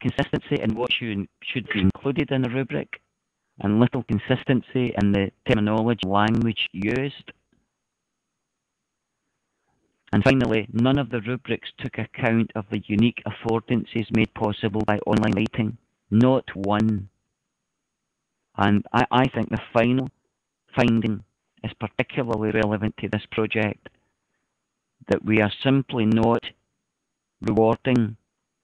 consistency in what should be included in a rubric, and little consistency in the terminology and language used. And finally, none of the rubrics took account of the unique affordances made possible by online writing. Not one. And I think the final finding is particularly relevant to this project, that we are simply not rewarding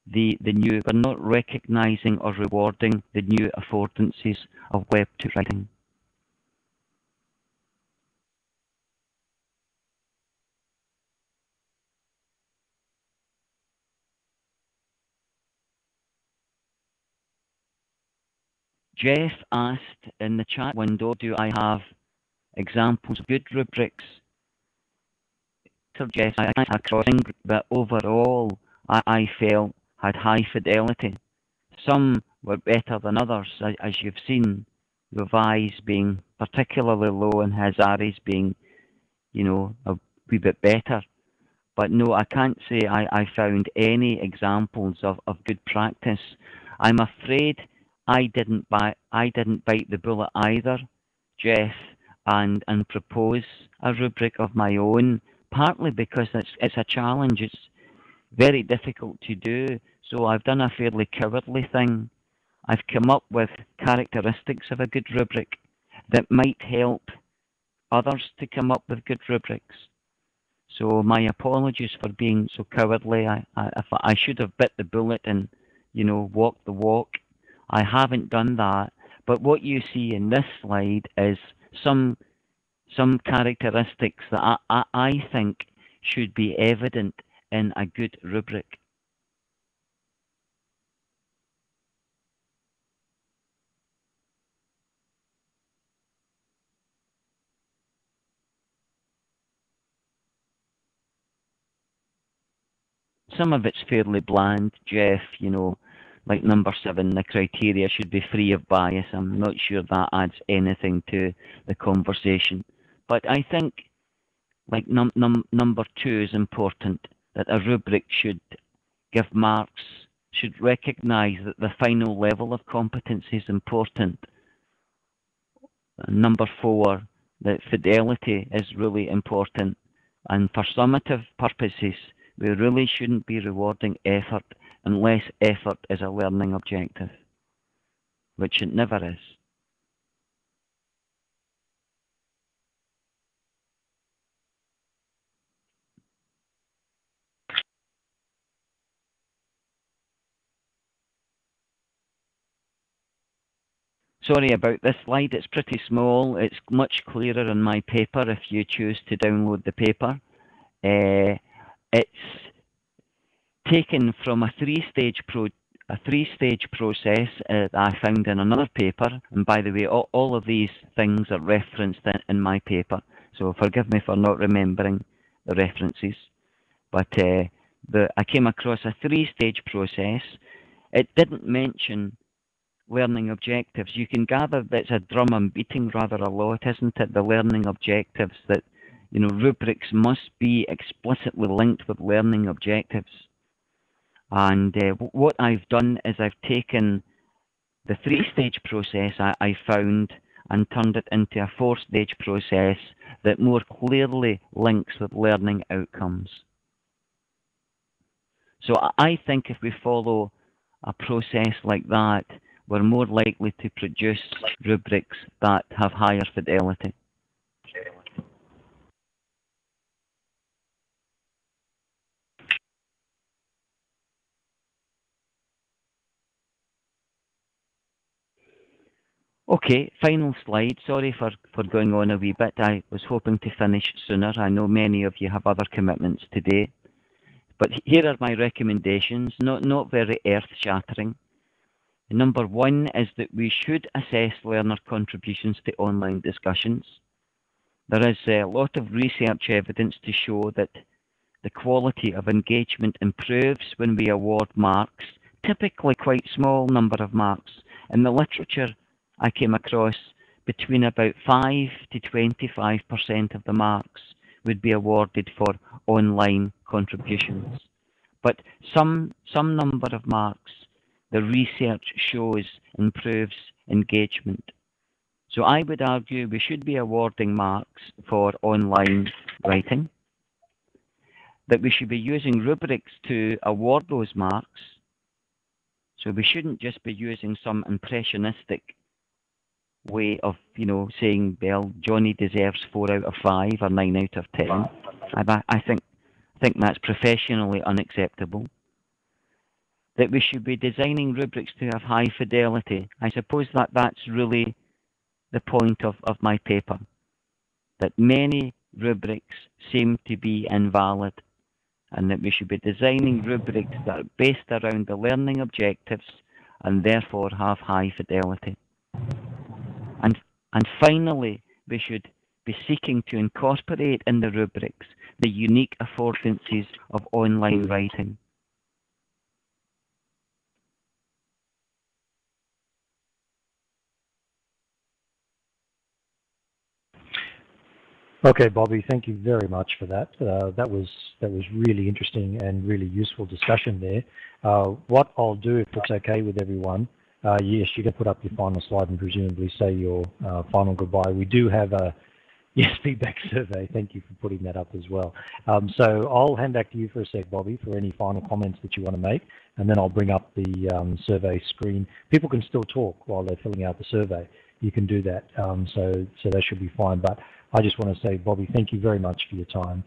the new, we're not recognising or rewarding the new affordances of Web 2 writing. Jeff asked in the chat window, do I have examples of good rubrics? So Jeff, I across that overall I felt had high fidelity. Some were better than others, as you've seen, Revise being particularly low and Hazaris being, you know, a wee bit better. But no, I can't say I found any examples of good practice. I'm afraid I didn't bite the bullet either, Jeff, and propose a rubric of my own, partly because it's a challenge. It's very difficult to do, so I've done a fairly cowardly thing. I've come up with characteristics of a good rubric that might help others to come up with good rubrics. So my apologies for being so cowardly. I should have bit the bullet and, you know, walked the walk. I haven't done that. But what you see in this slide is some characteristics that I think should be evident in a good rubric. Some of it's fairly bland, Jeff, you know, like number 7, the criteria should be free of bias. I'm not sure that adds anything to the conversation. But I think, like number 2 is important, that a rubric should give marks, should recognise that the final level of competency is important. And number 4, that fidelity is really important. And for summative purposes, we really shouldn't be rewarding effort unless effort is a learning objective, which it never is. Sorry about this slide, it's pretty small. It's much clearer in my paper if you choose to download the paper. It's taken from a three-stage process I found in another paper. And by the way, all of these things are referenced in my paper, so forgive me for not remembering the references. But I came across a three-stage process. It didn't mention learning objectives. You can gather that it's a drum I'm beating rather a lot, isn't it? The learning objectives, that, you know, rubrics must be explicitly linked with learning objectives. And what I've done is I've taken the three-stage process I found and turned it into a four-stage process that more clearly links with learning outcomes. So I think if we follow a process like that, we're more likely to produce rubrics that have higher fidelity. Okay, final slide. Sorry for going on a wee bit. I was hoping to finish sooner. I know many of you have other commitments today. But here are my recommendations, not very earth-shattering. Number 1 is that we should assess learner contributions to online discussions. There is a lot of research evidence to show that the quality of engagement improves when we award marks, typically quite small number of marks. In the literature I came across, between about 5 to 25% of the marks would be awarded for online contributions. But some number of marks the research shows improves engagement. So I would argue we should be awarding marks for online writing, that we should be using rubrics to award those marks. So we shouldn't just be using some impressionistic way of, saying, well, Johnny deserves 4 out of 5 or 9 out of 10. I think that's professionally unacceptable. That we should be designing rubrics to have high fidelity. I suppose that's really the point of my paper. That many rubrics seem to be invalid, and that we should be designing rubrics that are based around the learning objectives and therefore have high fidelity. And finally, we should be seeking to incorporate in the rubrics the unique affordances of online writing. Okay, Bobby, thank you very much for that. That was really interesting and really useful discussion there. What I'll do, if it's okay with everyone, yes, you can put up your final slide and presumably say your final goodbye. We do have a feedback survey. Thank you for putting that up as well. So I'll hand back to you for a sec, Bobby, for any final comments that you want to make, and then I'll bring up the survey screen. People can still talk while they're filling out the survey. You can do that, so that should be fine. But I just want to say, Bobby, thank you very much for your time.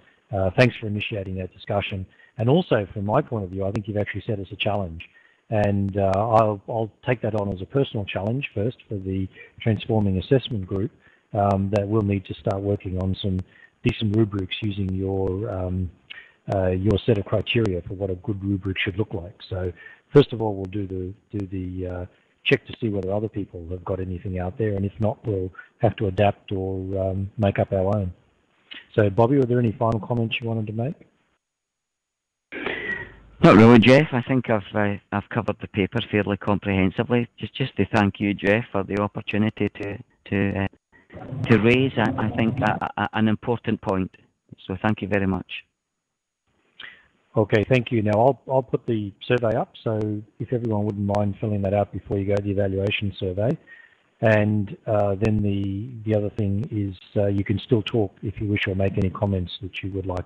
Thanks for initiating that discussion. And also, from my point of view, I think you've actually set us a challenge. And I'll take that on as a personal challenge first for the Transforming Assessment Group, that we'll need to start working on some decent rubrics using your set of criteria for what a good rubric should look like. So first of all, we'll do the check to see whether other people have got anything out there, and if not, we'll have to adapt or make up our own. So Bobby, were there any final comments you wanted to make? Not really, Jeff. I think I've covered the paper fairly comprehensively. Just to thank you, Jeff, for the opportunity to raise, I think, an important point. So thank you very much. Okay, thank you. Now I'll put the survey up, so if everyone wouldn't mind filling that out before you go to the evaluation survey. And then the other thing is you can still talk if you wish or make any comments that you would like